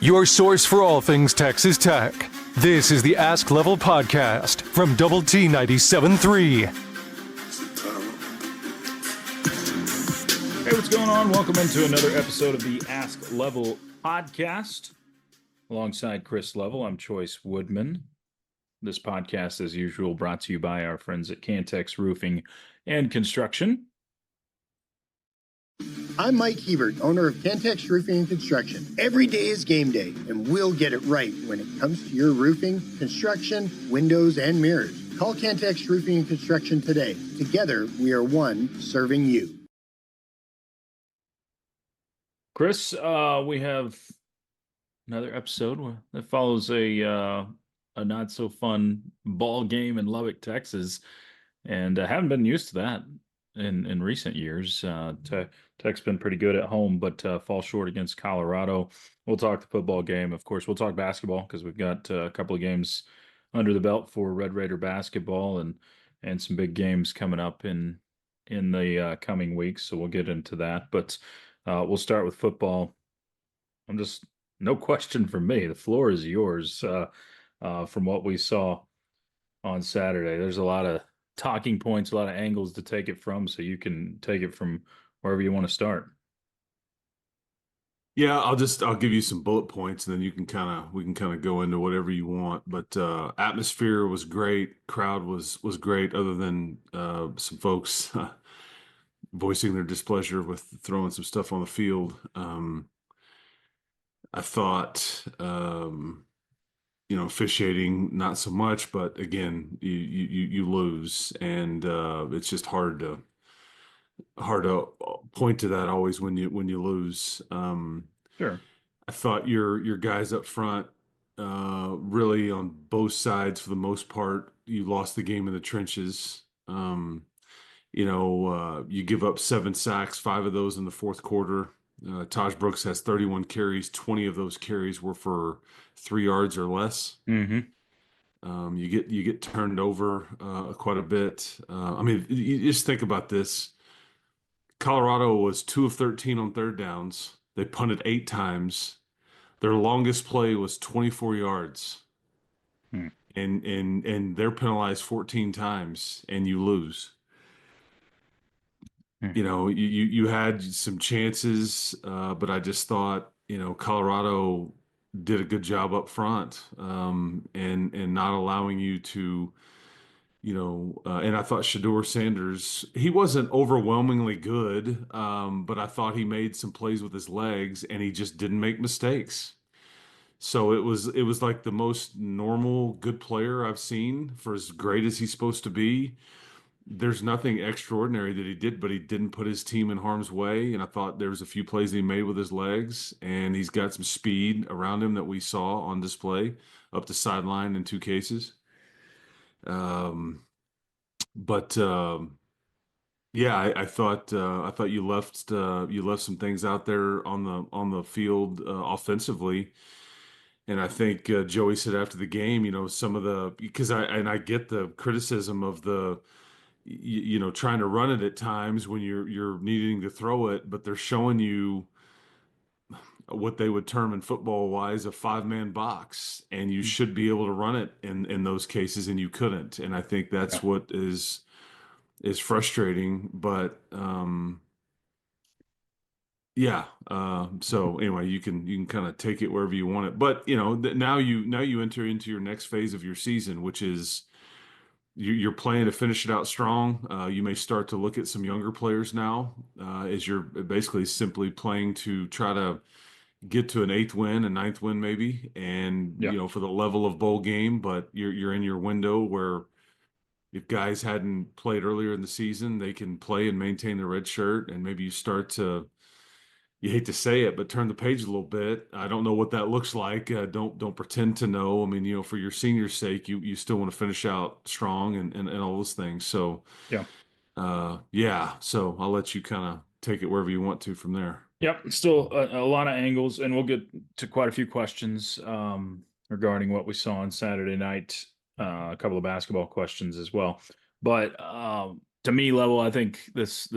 Your source for all things Texas Tech. This is the Ask Level podcast from Double T 97.3. Hey, what's going on? Welcome into another episode of the Ask Level podcast. Alongside Chris Level, I'm Chois Woodman. This podcast, as usual, brought to you by our friends at Cantex Roofing and Construction. I'm Mike Hebert, owner of Cantex Roofing and Construction. Every day is game day, and we'll get it right when it comes to your roofing, construction, windows, and mirrors. Call Cantex Roofing and Construction today. Together, we are one serving you. Chris, we have another episode that follows a not so fun ball game in Lubbock, Texas, and I haven't been used to that in recent years. Tech's been pretty good at home, but fall short against Colorado. We'll talk the football game, of course. We'll talk basketball because we've got a couple of games under the belt for Red Raider basketball and some big games coming up in the coming weeks. So we'll get into that, but we'll start with football. No question from me. The floor is yours. From what we saw on Saturday, there's a lot of talking points, a lot of angles to take it from, so you can take it from wherever you want to start. Yeah, I'll give you some bullet points, and then we can kind of go into whatever you want. But atmosphere was great, crowd was great, other than some folks voicing their displeasure with throwing some stuff on the field. I thought officiating not so much, but again, you lose, and it's just hard to point to that always when you lose. Sure. I thought your guys up front, really on both sides for the most part, you lost the game in the trenches. You give up 7 sacks, 5 of those in the fourth quarter. Taj Brooks has 31 carries. 20 of those carries were for 3 yards or less. Mm-hmm. You get turned over quite a bit. You just think about this. Colorado was 2 of 13 on third downs. They punted 8 times. Their longest play was 24 yards. And they're penalized 14 times, and you lose. You had some chances, but I just thought, Colorado did a good job up front, and not allowing you to, and I thought Shedeur Sanders, he wasn't overwhelmingly good, but I thought he made some plays with his legs, and he just didn't make mistakes. So it was like the most normal good player I've seen for as great as he's supposed to be. There's nothing extraordinary that he did, but he didn't put his team in harm's way. And I thought there was a few plays he made with his legs, and he's got some speed around him that we saw on display up the sideline in 2 cases. Yeah, I thought you left some things out there on the field offensively. And I think Joey said after the game, some of because I get the criticism of the trying to run it at times when you're needing to throw it, but they're showing you what they would term in football wise a 5-man box, and you should be able to run it in those cases, and you couldn't. And I think that's what is frustrating. But so anyway, you can kind of take it wherever you want it. But now you enter into your next phase of your season, which is you're playing to finish it out strong. You may start to look at some younger players now, as you're basically simply playing to try to get to an 8th win, a 9th win maybe, and for the level of bowl game. But you're in your window where if guys hadn't played earlier in the season, they can play and maintain the red shirt, and maybe you start to, you hate to say it, but turn the page a little bit. I don't know what that looks like. Don't pretend to know. I mean, for your senior's sake, you still want to finish out strong and all those things. So So I'll let you kind of take it wherever you want to from there. Yep, still a lot of angles, and we'll get to quite a few questions regarding what we saw on Saturday night. A couple of basketball questions as well, but to me, Level, I think this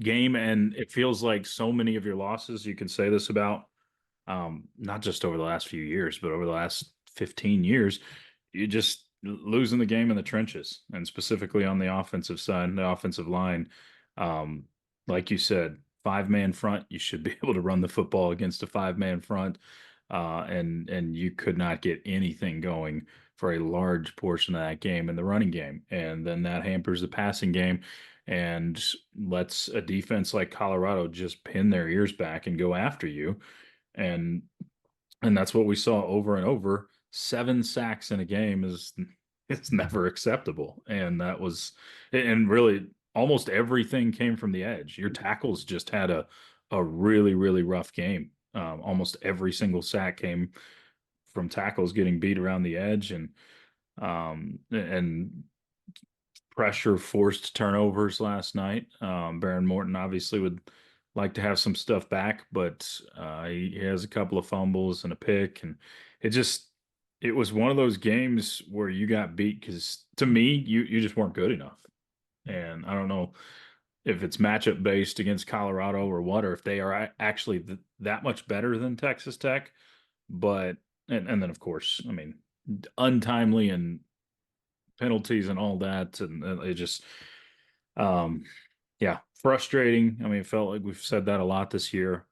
game, and it feels like so many of your losses, you can say this about not just over the last few years, but over the last 15 years. You just losing the game in the trenches, and specifically on the offensive side, the offensive line. Um, like you said, 5-man front, you should be able to run the football against a 5-man front, and you could not get anything going for a large portion of that game in the running game, and then that hampers the passing game and lets a defense like Colorado just pin their ears back and go after you. And that's what we saw over and over. 7 sacks in a game is it's never acceptable. And that was, and really almost everything came from the edge. Your tackles just had a really, really rough game. Almost every single sack came from tackles getting beat around the edge, and pressure forced turnovers last night. Baron Morton obviously would like to have some stuff back, but he has a couple of fumbles and a pick, and it just it was one of those games where you got beat because to me you just weren't good enough, and I don't know if it's matchup based against Colorado or what, or if they are actually that much better than Texas Tech, but and then of course I mean untimely and penalties and all that, and it just um yeah, frustrating. I mean, it felt like we've said that a lot this year,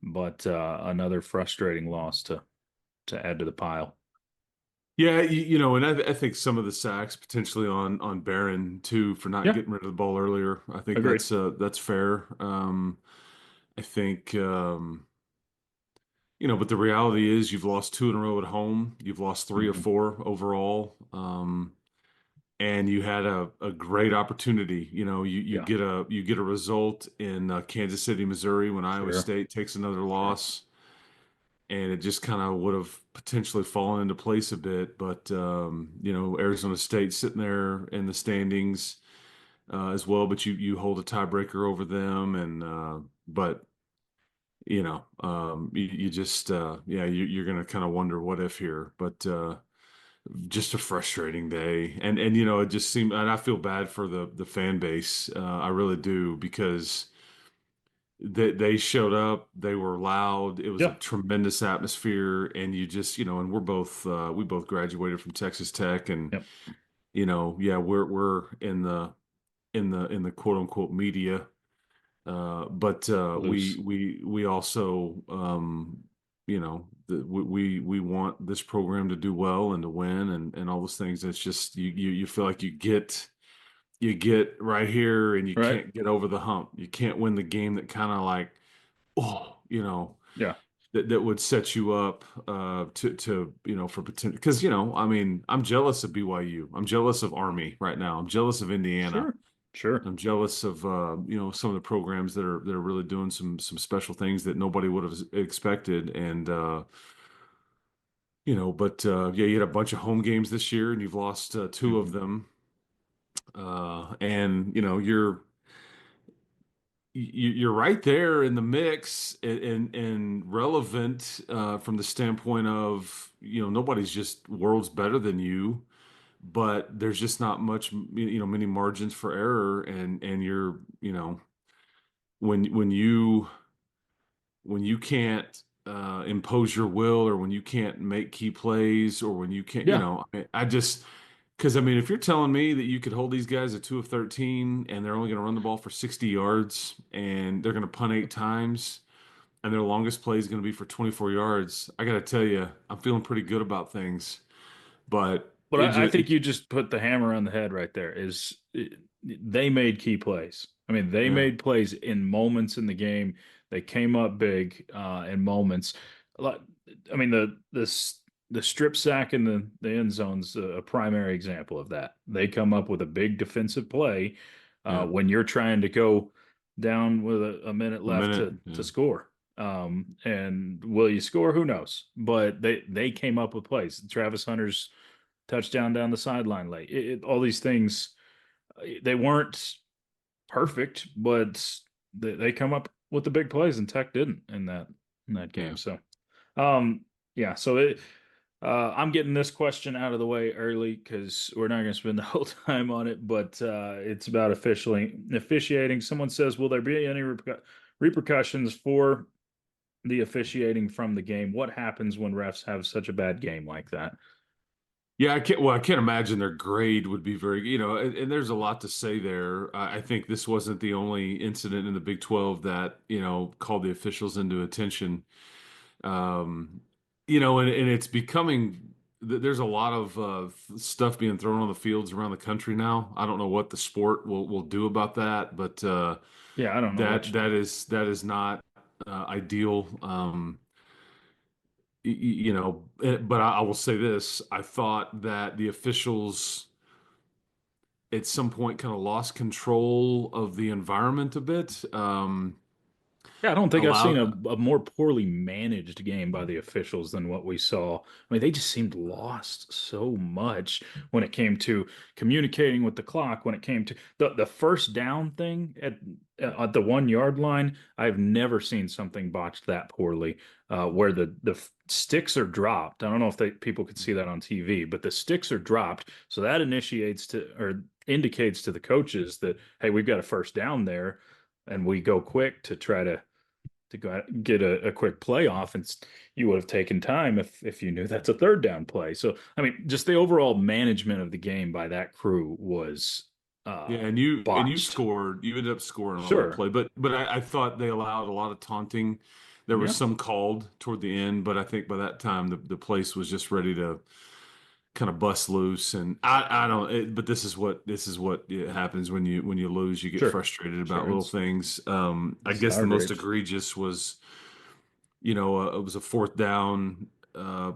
but another frustrating loss to add to the pile. Yeah, and I think some of the sacks potentially on Barron too for not Yeah, getting rid of the ball earlier. I think agreed. that's fair. I think but the reality is you've lost 2 in a row at home. You've lost 3 or Mhm. 4 overall. And you had a great opportunity. You Yeah, get a result in Kansas City, Missouri when Iowa sure, State takes another sure. loss, and it just kind of would have potentially fallen into place a bit. But Arizona State sitting there in the standings as well, but you hold a tiebreaker over them, and but you just you're gonna kind of wonder what if here, but. Just a frustrating day, and it just seemed, and I feel bad for the fan base. I really do, because they showed up, they were loud, it was a Yeah, tremendous atmosphere, and you just and we both graduated from Texas Tech, and yep. yeah, we're in the quote unquote media, but Loose. we also we want this program to do well and to win, and all those things. It's just you feel like you get right here and you Right. can't get over the hump. You can't win the game that kind of like, oh, Yeah, that would set you up to for potential, because I mean, I'm jealous of BYU. I'm jealous of Army right now. I'm jealous of Indiana. sure, sure. I'm jealous of some of the programs that are really doing some special things that nobody would have expected, and but yeah, you had a bunch of home games this year, and you've lost 2 of Mhm. them, and you're right there in the mix, and relevant from the standpoint of nobody's just worlds better than you, but there's just not much many margins for error, and you're when you can't impose your will, or when you can't make key plays, or when you can't, Yeah, I just, because I mean, if you're telling me that you could hold these guys at 2 of 13 and they're only going to run the ball for 60 yards and they're going to punt 8 times and their longest play is going to be for 24 yards, I got to tell you, I'm feeling pretty good about things. But but it I just, think you just put the hammer on the head right there. They made key plays. I mean, they yeah, made plays in moments in the game. They came up big in moments. Like, I mean, the strip sack in the end zone's a primary example of that. They come up with a big defensive play yeah, when you're trying to go down with a minute a left minute, to yeah, score. And will you score? Who knows? But they came up with plays. Travis Hunter's touchdown down the sideline late. All these things, they weren't perfect, but they come up with the big plays, and Tech didn't in that yeah. game. So, um, yeah. So I'm getting this question out of the way early because we're not going to spend the whole time on it. But it's about officiating. Someone says, "Will there be any repercussions for the officiating from the game? What happens when refs have such a bad game like that? Yeah, I can't. Well, I can't imagine their grade would be very. And there's a lot to say there. I think this wasn't the only incident in the Big 12 that called the officials into attention. Um, and it's becoming. There's a lot of stuff being thrown on the fields around the country now. I don't know what the sport will do about that, but Yeah, I don't know that which. that is not ideal. But I will say this: I thought that the officials at some point kind of lost control of the environment a bit. Yeah, I don't think I've seen Allowed, a more poorly managed game by the officials than what we saw. I mean, they just seemed lost so much when it came to communicating with the clock, when it came to the first down thing at the 1 yard line. I've never seen something botched that poorly, where the sticks are dropped. I don't know if people could see that on TV, but the sticks are dropped, so that initiates to or indicates to the coaches that, hey, we've got a first down there, and we go quick to try to go out, get a quick play off, and you would have taken time if you knew that's a third down play. So I mean, just the overall management of the game by that crew was yeah, and you botched. scored. You ended up scoring on that Sure. play, but I thought they allowed a lot of taunting. There was Yeah. some called toward the end, but I think by that time the place was just ready to kind of bust loose. And I don't. But this is what happens when you lose. You get Sure. frustrated about Sure. little things. I It's guess the most outrage. egregious was it was a fourth down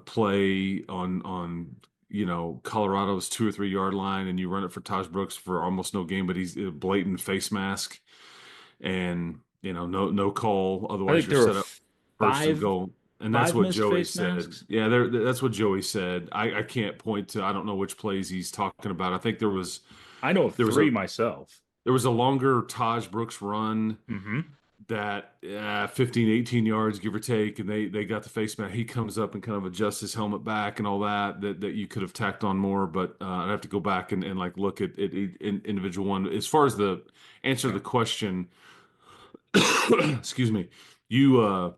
play on Colorado's 2 or 3 yard line, and you run it for Taj Brooks for almost no gain, but he's a blatant face mask, and no call. I Otherwise, think you're there were set up first and goal. And that's five what missed Joey face said. masks. Yeah, that's what Joey said. I can't point to. I don't know which plays he's talking about. I think there was I know of there was a three myself. there was a longer Taj Brooks run Hmm. that 15, 18 yards, give or take, and they got the face mask. He comes up and kind of adjusts his helmet back and all that you could have tacked on more, but I'd have to go back and like look at individual one. As far as the answer to Yeah. the question, excuse me, you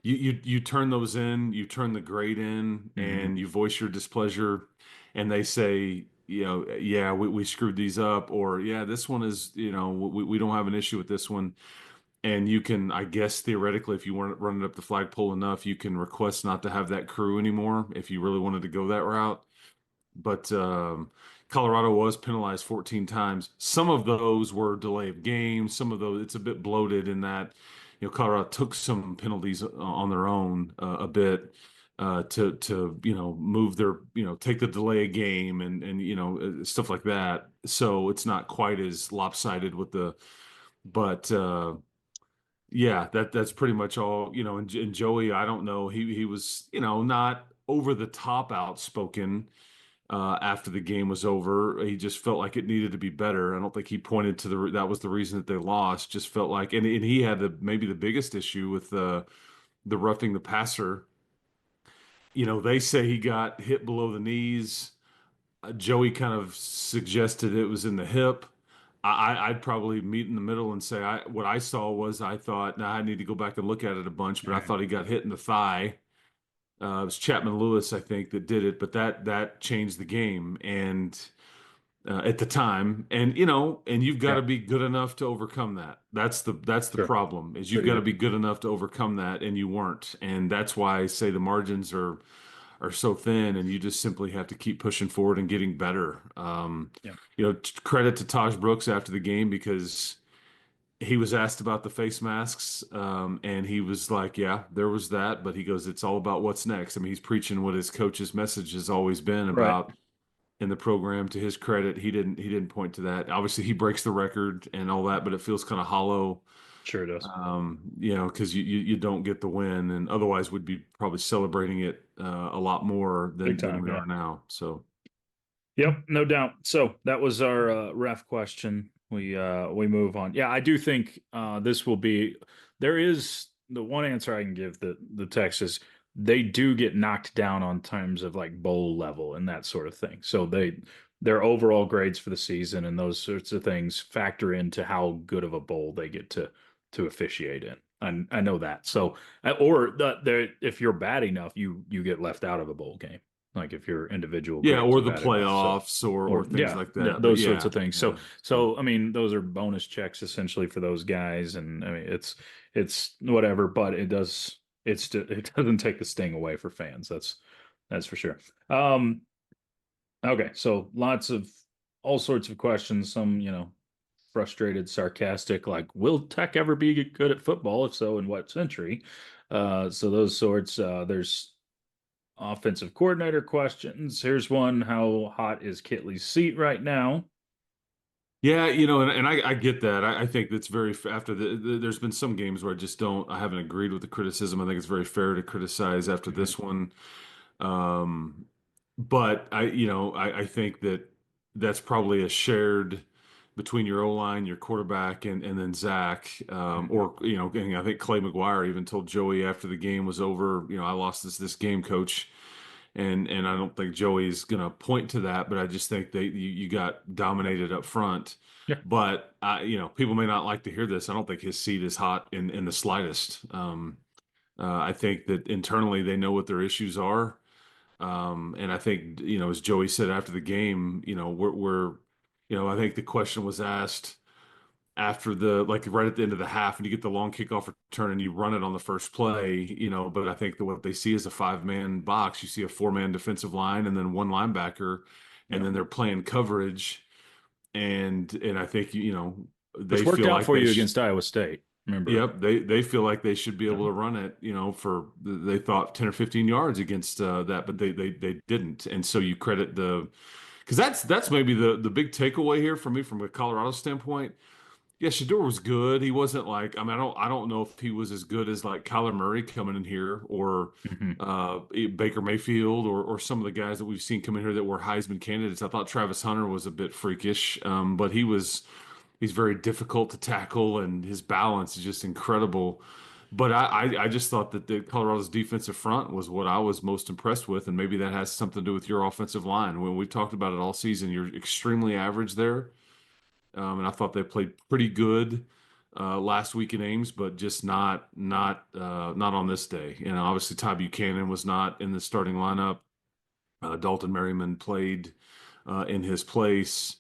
you turn those in, you turn the grade in, Hmm. and you voice your displeasure, and they say, yeah, we screwed these up, or yeah, this one is, we don't have an issue with this one. And you can, I guess, theoretically, if you weren't running up the flagpole enough, you can request not to have that crew anymore if you really wanted to go that route. But Colorado was penalized 14 times. Some of those were delay of game. Some of those, it's a bit bloated in that, Colorado took some penalties on their own a bit to move their take the delay of game and stuff like that. So it's not quite as lopsided with the but. Yeah, that's pretty much all, and Joey, I don't know, he was, not over the top outspoken after the game was over. He just felt like it needed to be better. I don't think he pointed to that was the reason that they lost. Just felt like, and he had maybe the biggest issue with the roughing the passer. They say he got hit below the knees. Joey kind of suggested it was in the hip. I'd probably meet in the middle and say what I saw was I thought, now I need to go back and look at it a bunch, but I thought he got hit in the thigh. It was Chapman Lewis, I think, that did it, but that changed the game and at the time, and you've got Yeah. to be good enough to overcome that. That's the Sure. problem is Sure you've you got to do. be good enough to overcome that, and you weren't, and that's why I say the margins are so thin, and you just simply have to keep pushing forward and getting better. Yeah. Credit to Taj Brooks after the game because he was asked about the face masks, and he was like, "Yeah, there was that," but he goes, "It's all about what's next." I mean, he's preaching what his coach's message has always been Right. about in the program. To his credit, he didn't point to that. Obviously, he breaks the record and all that, but it feels kind of hollow Sure it does. because you don't get the win, and otherwise we'd be probably celebrating it a lot more Big than time. we Yeah. are now. So Yep, no doubt. So that was our ref question. We move on. Yeah, I do think this will be. There is the one answer I can give the Texas. They do get knocked down on terms of like bowl level and that sort of thing. So their overall grades for the season and those sorts of things factor into how good of a bowl they get to officiate in. I know that. So, or if you're bad enough, you get left out of a bowl game. Like if your individual Yeah, grades or are the bad enough. So, playoffs or or things yeah, like that. But those sorts yeah, of things. yeah. So I mean, those are bonus checks essentially for those guys, and I mean, it's whatever, but it doesn't take the sting away for fans. That's for sure. Okay, so lots of all sorts of questions. Some, frustrated, sarcastic, like, will Tech ever be good at football? If so, in what century? So those sorts. There's offensive coordinator questions. Here's one: how hot is Kitley's seat right now? Yeah, and I get that. I think that's after there's been some games where I haven't agreed with the criticism. I think it's very fair to criticize after Mhm. this one. Um, but I think that's probably a shared between your O-line, your quarterback, and then Zach. Mhm. Or, and I think Clay McGuire even told Joey after the game was over, I lost this game, coach. And I don't think Joey's gonna point to that, but I just think you got dominated up front. Yeah, But people may not like to hear this. I don't think his seat is hot in the slightest. I think that internally they know what their issues are. And I think, as Joey said after the game, I think the question was asked after like right at the end of the half, and you get the long kickoff return and you run it on the first play, but I think that what they see is a five-man box. You see a four-man defensive line and then one linebacker, and yeah. then they're playing coverage. And I think, Which they worked feel out like for you against Iowa State. Remember? yep, they feel like they should be Yeah. able to run it, for they thought 10 or 15 yards against that, but they didn't. And so you credit because that's maybe the big takeaway here for me from a Colorado standpoint. Yeah, Shador was good. He wasn't like, I don't know if he was as good as like Kyler Murray coming in here, or Mhm. Baker Mayfield, or some of the guys that we've seen come in here that were Heisman candidates. I thought Travis Hunter was a bit freakish, but he's very difficult to tackle, and his balance is just incredible. But I just thought that the Colorado's defensive front was what I was most impressed with, and maybe that has something to do with your offensive line. When we've talked about it all season, you're extremely average there. And I thought they played pretty good last week in Ames, but just not on this day. And obviously, Ty Buchanan was not in the starting lineup. Dalton Merriman played in his place,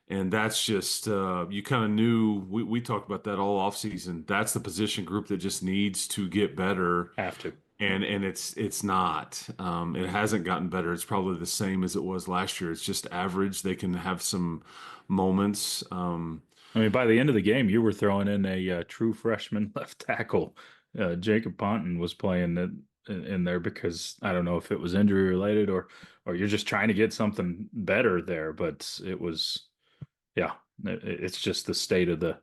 and that's just you kind of knew. We talked about that all offseason. That's the position group that just needs to get better, Have to. and it's not. It hasn't gotten better. It's probably the same as it was last year. It's just average. They can have some moments. I mean, by the end of the game, you were throwing in a true freshman left tackle. Jacob Ponton was playing in there because I don't know if it was injury related or you're just trying to get something better there, but it was, yeah, it's just the state of the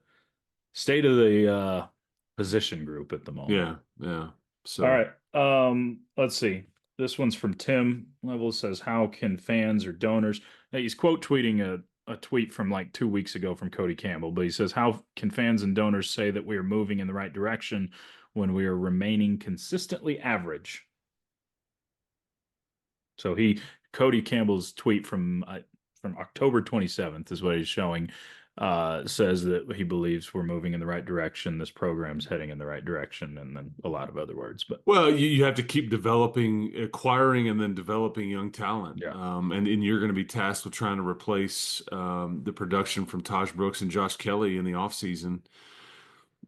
position group at the moment. Yeah, yeah. All So right. Let's see. This one's from Tim Level says, how can fans or donors, now he's quote tweeting a tweet from like 2 weeks ago from Cody Campbell, but he says, how can fans and donors say that we are moving in the right direction when we are remaining consistently average? So Cody Campbell's tweet from October 27th is what he's showing. Says that he believes we're moving in the right direction. This program's heading in the right direction, and then a lot of other words. But well, you have to keep developing, acquiring, and then developing young talent. yeah, And you're going to be tasked with trying to replace the production from Taj Brooks and Josh Kelly in the offseason.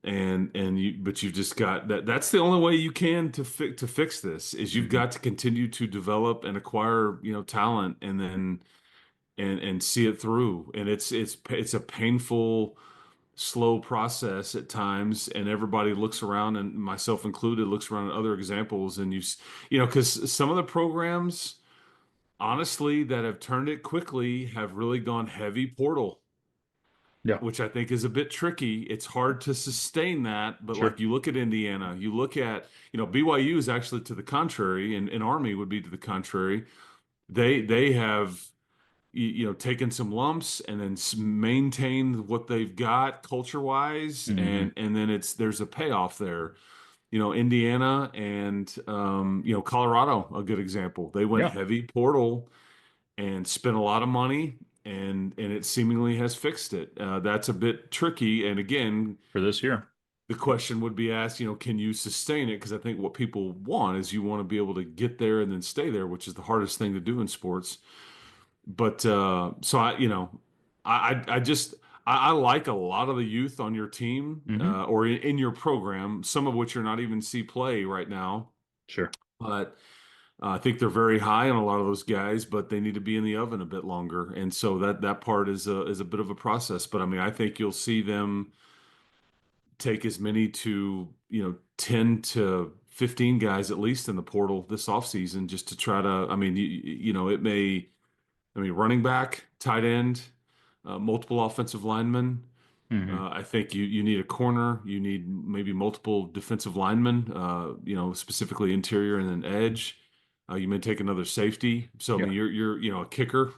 But you've just got that's the only way you can to fix this is you've hmm got to continue to develop and acquire, talent, and then and see it through. And it's a painful, slow process at times, and everybody looks around, and myself included, looks around at other examples, and because some of the programs honestly that have turned it quickly have really gone heavy portal, yeah, which I think is a bit tricky. It's hard to sustain that, but like sure, you look at Indiana, you look at, BYU is actually to the contrary, and Army would be to the contrary. They have taken some lumps and then maintained what they've got culture wise, hmm and then there's a payoff there. Indiana and Colorado, a good example. They went yeah, heavy portal and spent a lot of money, and it seemingly has fixed it. That's a bit tricky, and again, for this year. the question would be asked, can you sustain it? Because I think what people want is you want to be able to get there and then stay there, which is the hardest thing to do in sports. But so I just I like a lot of the youth on your team Hmm. or in your program, some of which are not even see play right now. Sure. But I think they're very high on a lot of those guys, but they need to be in the oven a bit longer, and so that part is a bit of a process. But I mean, I think you'll see them take as many to 10 to 15 guys at least in the portal this offseason just to try to. I mean, it may. I mean, running back, tight end, multiple offensive linemen. Hmm. I think you need a corner. You need maybe multiple defensive linemen, specifically interior and then edge. You may take another safety. So I Yeah. mean, you're a kicker.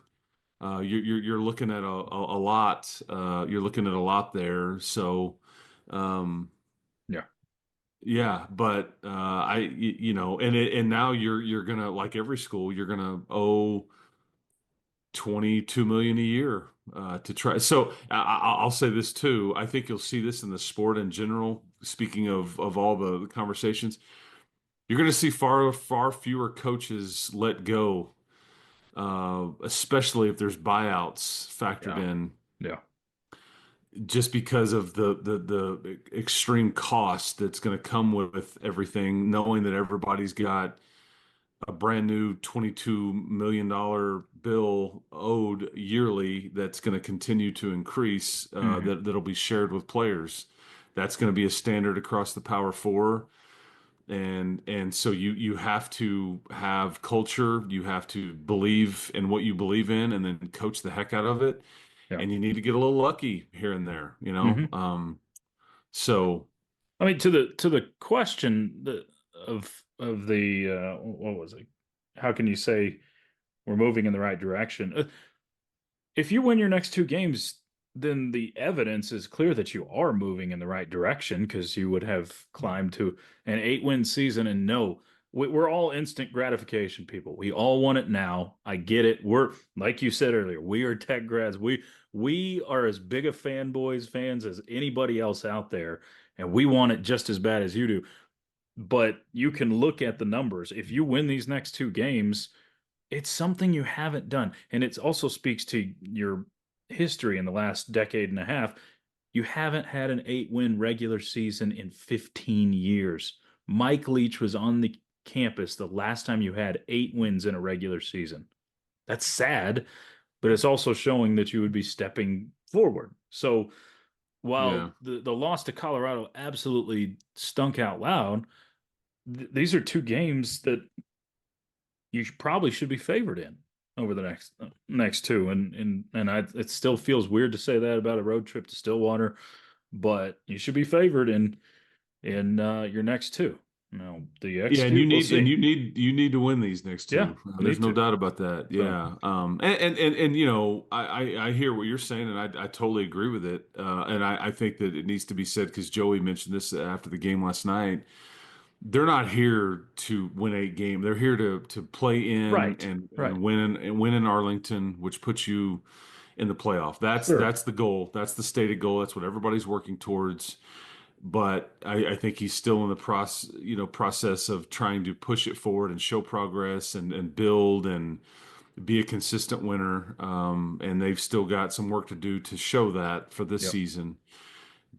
You're looking at a lot. You're looking at a lot there. So, um, Yeah. yeah, but and now you're gonna, like every school, you're gonna owe 22 million a year to try. So I'll say this too. I think you'll see this in the sport in general. Speaking of all the conversations, you're going to see far fewer coaches let go, especially if there's buyouts factored Yeah. in, Yeah. just because of the extreme cost that's going to come with everything, knowing that everybody's got a brand new $22 million bill owed yearly that's going to continue to increase, Hmm. that'll be shared with players. That's going to be a standard across the Power Four, and so you have to have culture. You have to believe in what you believe in, and then coach the heck out of it. Yeah. And you need to get a little lucky here and there, you know. Hmm. So I mean, to the question of the what was it? How can you say we're moving in the right direction? If you win your next two games, then the evidence is clear that you are moving in the right direction because you would have climbed to an 8-win season. And no, we're all instant gratification people. We all want it now. I get it. We're like you said earlier. We are tech grads. We are as big a fans as anybody else out there, and we want it just as bad as you do. But you can look at the numbers. If you win these next two games, it's something you haven't done. And it also speaks to your history in the last decade and a half. You haven't had an 8-win regular season in 15 years. Mike Leach was on the campus the last time you had 8 wins in a regular season. That's sad, but it's also showing that you would be stepping forward. So while yeah. the loss to Colorado absolutely stunk out loud, these are two games that you probably should be favored in over the next two. It still feels weird to say that about a road trip to Stillwater, but you should be favored in your next two. Now the Yeah, X and two, you we'll need see. you need to win these next Yeah, two. There's need no to. doubt about that. So Yeah. And I hear what you're saying, and I totally agree with it. And I think that it needs to be said because Joey mentioned this after the game last night. They're not here to win 8 games. They're here to play in right, right, and win in Arlington, which puts you in the playoff. sure, That's the goal. That's the stated goal. That's what everybody's working towards. But I think he's still in the process of trying to push it forward and show progress and build and be a consistent winner. And they've still got some work to do to show that for this yep, season.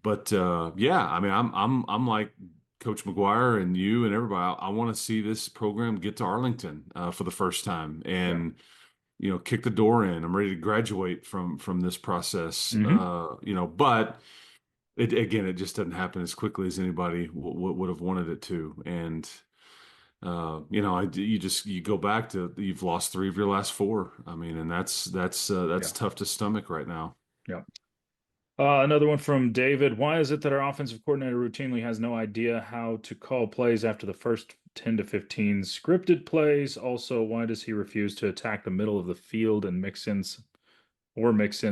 But yeah, I mean, I'm like Coach McGuire and you and everybody. I want to see this program get to Arlington for the first time yeah, and kick the door in. I'm ready to graduate from this process. hmm, But it just doesn't happen as quickly as anybody would have wanted it to. And you go back to you've lost 3 of your last 4. I mean, and that's yeah, tough to stomach right now. yeah. Another one from David. Why is it that our offensive coordinator routinely has no idea how to call plays after the first 10 to 15 scripted plays? Also, why does he refuse to attack the middle of the field and mix in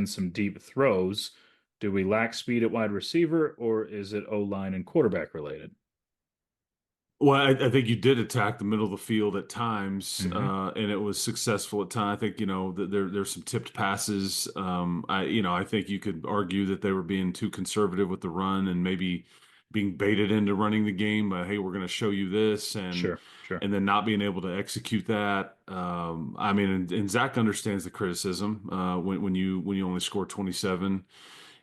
some deep throws? Do we lack speed at wide receiver, or is it O-line and quarterback related? Well, I think you did attack the middle of the field at times, Hmm. and it was successful at times. I think there's some tipped passes. I think you could argue that they were being too conservative with the run and maybe being baited into running the game. Hey, we're going to show you this, Sure, sure. and then not being able to execute that. I mean, and Zach understands the criticism when you only score 27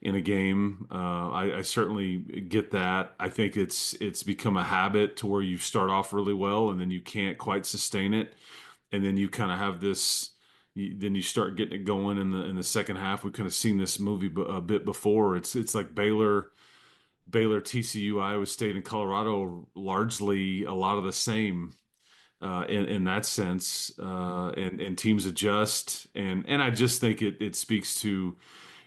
in a game. I certainly get that. I think it's become a habit to where you start off really well and then you can't quite sustain it, and then you kind of have this. Then you start getting it going in the second half. We've kind of seen this movie a bit before. It's like Baylor, TCU, Iowa State, and Colorado, largely a lot of the same in that sense, and teams adjust, and I just think it speaks to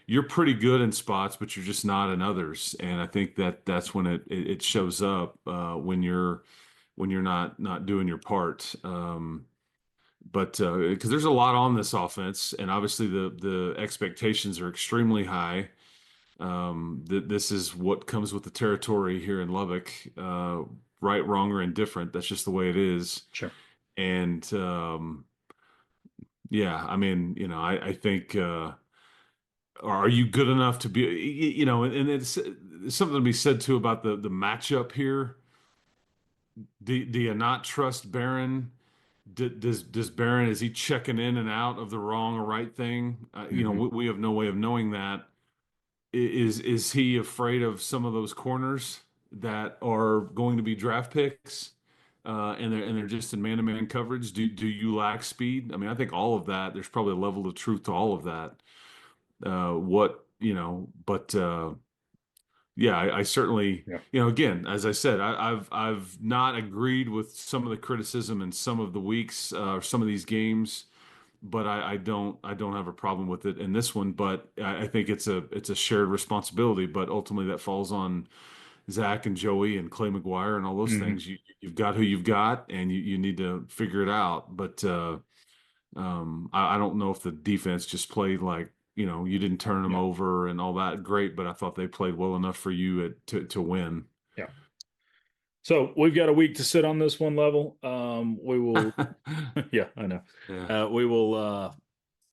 you're pretty good in spots, but you're just not in others, and I think that's when it shows up when you're not doing your part. But because there's a lot on this offense, and obviously the expectations are extremely high. This is what comes with the territory here in Lubbock, right, wrong, or indifferent. That's just the way it is. Sure. And yeah, I mean, I think, are you good enough to be, and it's something to be said too about the matchup here. Do you not trust Barron? Does Barron, is he checking in and out of the wrong or right thing? Hmm. We have no way of knowing that. Is he afraid of some of those corners that are going to be draft picks, and they're just in man-to-man coverage? Do you lack speed? I mean, I think all of that. There's probably a level of truth to all of that. But yeah, I certainly, Yeah. again, as I said, I've not agreed with some of the criticism in some of the weeks, some of these games, but I don't have a problem with it in this one. But I think it's a shared responsibility. But ultimately, that falls on Zach and Joey and Clay McGuire and all those Hmm. things. You've got who you've got, and you need to figure it out. But I don't know if the defense just played like you didn't turn them Yeah. over and all that. Great, but I thought they played well enough for you to win. Yeah. So we've got a week to sit on this one level. We will, yeah, I know. Yeah. We will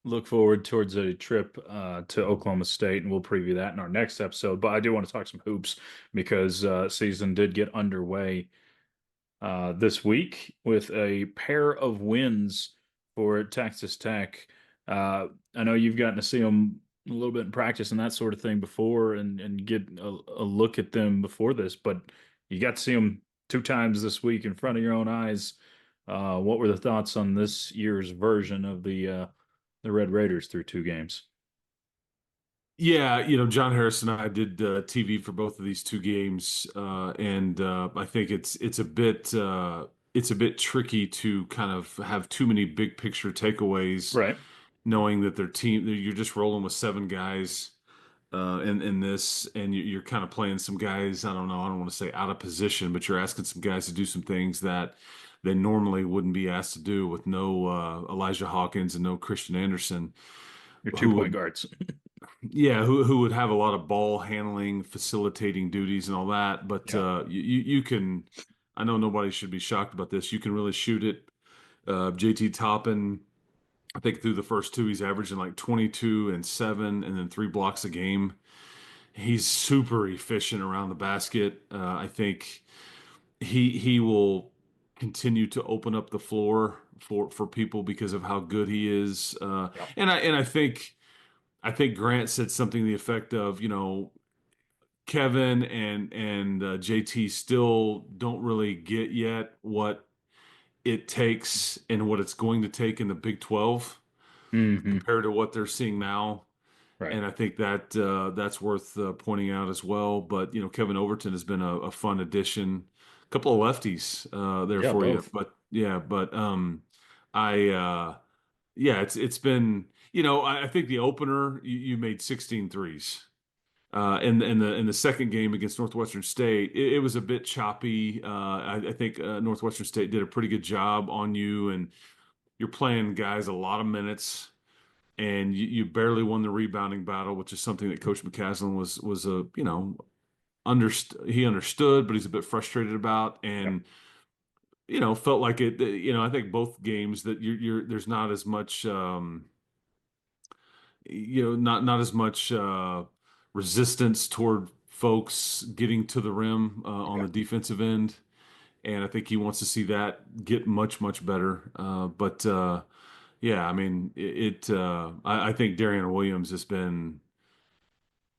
look forward towards a trip to Oklahoma State, and we'll preview that in our next episode. But I do want to talk some hoops because season did get underway this week with a pair of wins for Texas Tech. I know you've gotten to see them a little bit in practice and that sort of thing before, and get a look at them before this, but you got to see them two times this week in front of your own eyes. What were the thoughts on this year's version of the Red Raiders through two games? Yeah, John Harris and I did TV for both of these two games, and I think it's a bit tricky to kind of have too many big picture takeaways, Right. knowing that their team you're just rolling with seven guys in this, and you're kind of playing some guys. I don't know. I don't want to say out of position, but you're asking some guys to do some things that they normally wouldn't be asked to do with no Elijah Hawkins and no Christian Anderson, Your two who point would guards. yeah, who would have a lot of ball handling, facilitating duties and all that. But Yeah. you can, I know nobody should be shocked about this. You can really shoot it. JT Toppin, I think through the first two, he's averaging like 22 and 7, and then 3 blocks a game. He's super efficient around the basket. I think he will continue to open up the floor for people because of how good he is. Yeah. And I think Grant said something to the effect of, Kevin and JT still don't really get yet what it takes and what it's going to take in the Big 12 Hmm. compared to what they're seeing now. Right. And I think that's worth pointing out as well. But Kevin Overton has been a fun addition. A couple of lefties there Yeah, for you, both. but yeah, but I yeah, it's been I think the opener you made 16 threes. In the second game against Northwestern State, it was a bit choppy. I think Northwestern State did a pretty good job on you, and you're playing guys a lot of minutes, and you barely won the rebounding battle, which is something that Coach McCaslin was a he understood, but he's a bit frustrated about, Yeah. and felt like it. I think both games that there's not as much. Not as much resistance toward folks getting to the rim on the defensive end, and I think he wants to see that get much, much better. But yeah, I mean, I think Darian Williams has been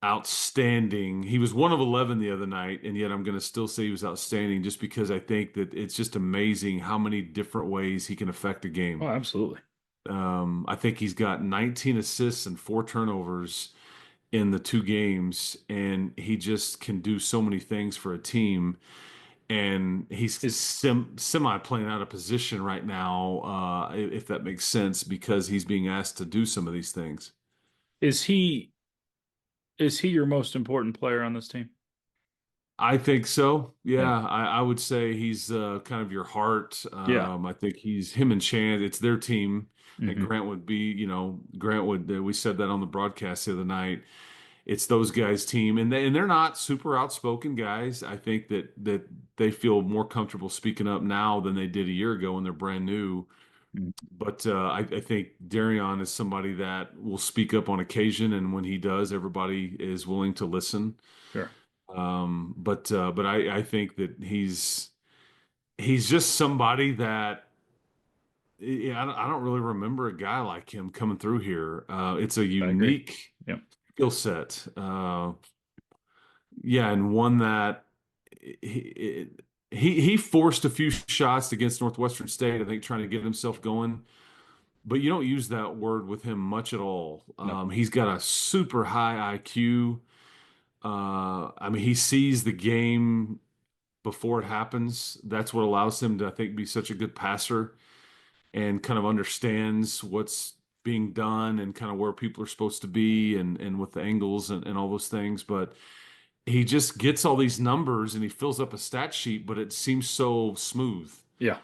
outstanding. He was 1 of 11 the other night, and yet I'm going to still say he was outstanding just because I think that it's just amazing how many different ways he can affect a Oh, game. absolutely. I think he's got 19 assists and 4 turnovers in the 2 games, and he just can do so many things for a team. And he's Is semi playing out of position right now, if that makes sense, because he's being asked to do some of these things. is he is he your most important player on this team? I think so. Yeah. Yeah, I would say he's kind of your heart. Yeah. I think he's him and Chand. It's their team, and Hmm. Grant would be. Grant would. We said that on the broadcast the other night. It's those guys' team, and they're not super outspoken guys. I think that they feel more comfortable speaking up now than they did a year ago when they're brand new. But I think Darion is somebody that will speak up on occasion, and when he does, everybody is willing to listen. Sure. But I think that he's just somebody that yeah, I don't really remember a guy like him coming through here. It's a I agree. unique Yep. skill set. Yeah, and one that he, he forced a few shots against Northwestern State, I think, trying to get himself going. But you don't use that word with him much at all. No. He's got a super high IQ. I mean, he sees the game before it happens. That's what allows him to, I think, be such a good passer and kind of understands what's being done and kind of where people are supposed to be and with the angles and all those things. But he just gets all these numbers and he fills up a stat sheet, but it seems so smooth. Yeah.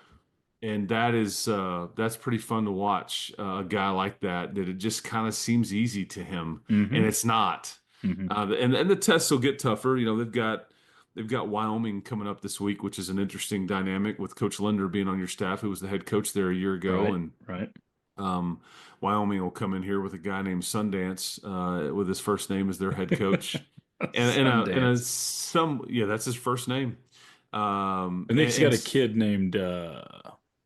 And that's pretty fun to watch a guy like that it just kind of seems easy to him, and Hmm. it's not. Hmm. And the tests will get tougher. They've got Wyoming coming up this week, which is an interesting dynamic with Coach Linder being on your staff, who was the head coach there a year ago, Right. and Right. um, Wyoming will come in here with a guy named Sundance, with his first name as their head coach, and Sundance. some yeah, that's his first name. I think he's got a And kid named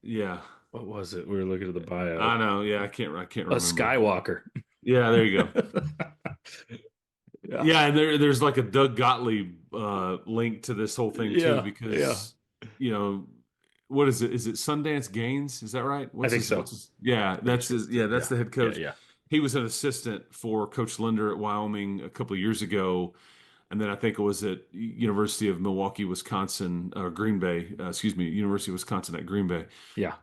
yeah, what was it? We were looking at the bio. I know. Yeah, I can't A remember. Skywalker. Yeah, there you go. Yeah. Yeah, and there's like a Doug Gottlieb link to this whole thing too, Yeah. Yeah. because you know what is it? Is it Sundance Gaines? Is that right? I think so. Yeah, Pretty that's sure. his. Yeah, that's Yeah. the head Yeah. coach. Yeah. He was an assistant for Coach Linder at Wyoming a couple of years ago, and then I think it was at University of Milwaukee, Wisconsin, or Green Bay. Excuse me, University of Wisconsin at Green Bay. Yeah.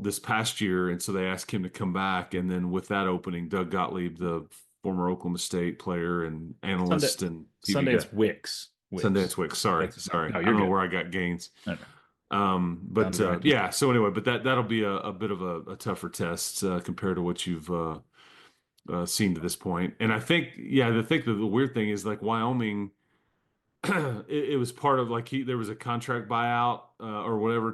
This past year, and so they asked him to come back, and then with that opening, Doug Gottlieb, the former Oklahoma State player and Sunday, analyst and TV guy, Sundance Wicks. Sundance Wicks. Sorry, That's his name. sorry, No, I you're don't know good. where I got Gaines. Okay. But Sounded right to me. yeah. So anyway, but that'll be a bit of a tougher test compared to what you've seen to this point. And I think, yeah, the weird thing is like Wyoming. It was part of like there was a contract buyout or whatever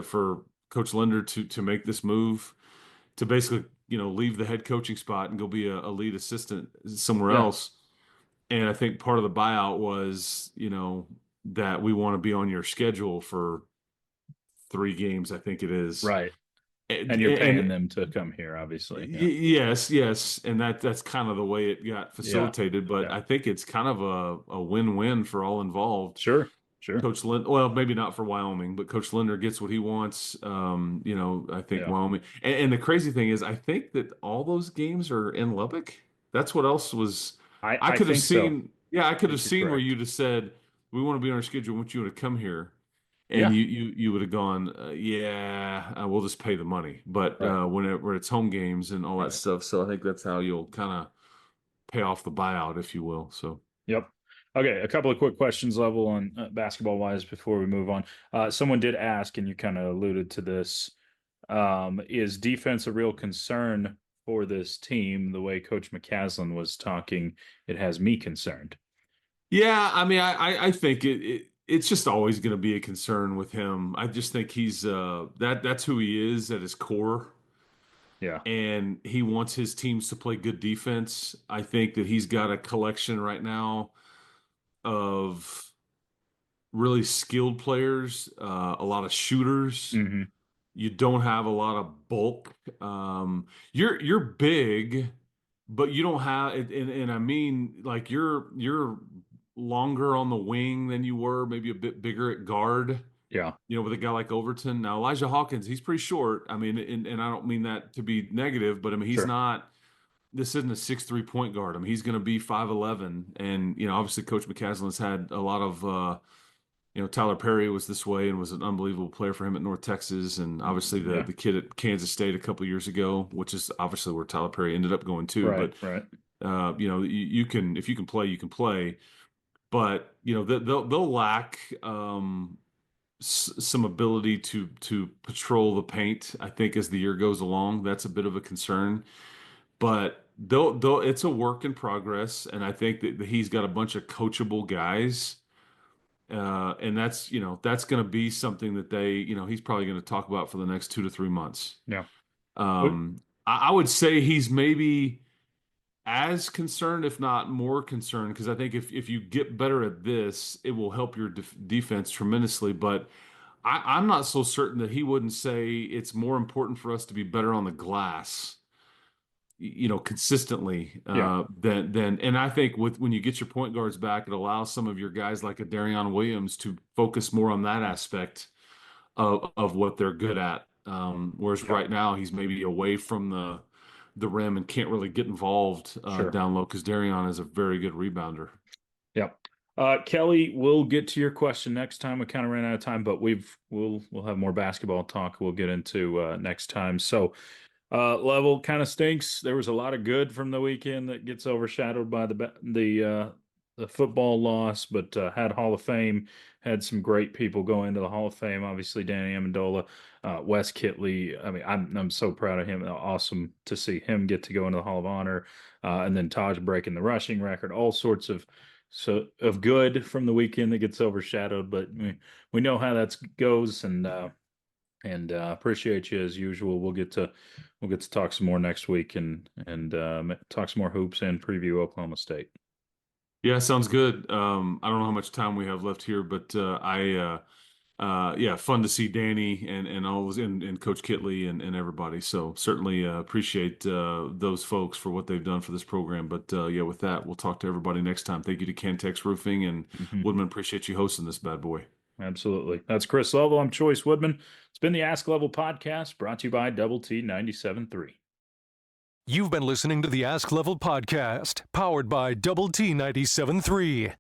for Coach Linder to make this move to basically leave the head coaching spot and go be a lead assistant somewhere Yeah. else. And I think part of the buyout was that we want to be on your schedule for 3 games, I think it is. Right. And, And you're paying and them to come here, obviously. Yeah. yes, and that's kind of the way it got Yeah. facilitated. But Yeah. I think it's kind of a win-win for all involved. Sure. Sure. Coach Lind, well, maybe not for Wyoming, but Coach Linder gets what he wants. I think Yeah. Wyoming, and the crazy thing is, I think that all those games are in Lubbock. That's what else was. I I could have think so. seen, yeah, I I could have think you're seen where correct. you'd have said, "We want to be on our schedule. I want you to come here," and Yeah. you would have gone, "Yeah, we'll just pay the money." But Right. when it's home games and all that Right. stuff, so I think that's how you'll kind of pay off the buyout, if you will. So. Yep. Okay, a couple of quick questions level on basketball wise before we move on. Someone did ask, and you kind of alluded to this. Is defense a real concern for this team? The way Coach McCaslin was talking, it has me concerned. Yeah, I mean, I think it's just always going to be a concern with him. I just think he's that's who he is at his core, Yeah. and he wants his teams to play good defense. I think that he's got a collection right now of really skilled players, a lot of shooters. Mm-hmm. You don't have a lot of bulk. You're big, but you don't have and I mean like you're longer on the wing than you were, maybe a bit bigger at guard, Yeah, with a guy like Overton. Now Elijah Hawkins, he's pretty short. I mean, and I don't mean that to be negative, but I mean he's sure. not this isn't a 6'3" point guard. I mean, he's going to be 5'11", and obviously Coach McCaslin's had a lot of Tyler Perry was this way and was an unbelievable player for him at North Texas, and obviously the Yeah. the kid at Kansas State a couple of years ago, which is obviously where Tyler Perry ended up going too. Right, But right. you can, if you can play, you can play. But they'll lack some ability to patrol the paint. I think as the year goes along, that's a bit of a concern. But they'll it's a work in progress, and I think that he's got a bunch of coachable guys. And that's going to be something that he's probably going to talk about for the next 2 to 3 months. Yeah. I would say he's maybe as concerned, if not more concerned, because I think if you get better at this, it will help your defense tremendously. But I'm not so certain that he wouldn't say it's more important for us to be better on the glass, consistently, Yeah. than and I think when you get your point guards back, it allows some of your guys like a Darion Williams to focus more on that aspect of what they're good at. Whereas Yeah. right now he's maybe away from the rim and can't really get involved Sure. down low, because Darion is a very good rebounder. Yep. Kelly, we'll get to your question next time. We kind of ran out of time, but we'll have more basketball talk we'll get into next time. So Level kind of stinks. There was a lot of good from the weekend that gets overshadowed by the football loss, but had Hall of Fame, had some great people go into the Hall of Fame. Obviously, Danny Amendola, Wes Kitley. I mean, I'm so proud of him. Awesome to see him get to go into the Hall of Honor, and then Taj breaking the rushing record. All sorts of good from the weekend that gets overshadowed, but we know how that goes, and appreciate you as usual. We'll get to talk some more next week and talk some more hoops and preview Oklahoma State. Yeah, sounds good. I don't know how much time we have left here, but yeah, fun to see Danny and all those and Coach Kitley and everybody. So certainly appreciate those folks for what they've done for this program. But yeah, with that, we'll talk to everybody next time. Thank you to Cantex Roofing and Woodman. Appreciate you hosting this bad boy. Absolutely. That's Chris Level. I'm Chois Woodman. It's been the Ask Level podcast, brought to you by Double T 97.3. You've been listening to the Ask Level podcast, powered by Double T 97.3.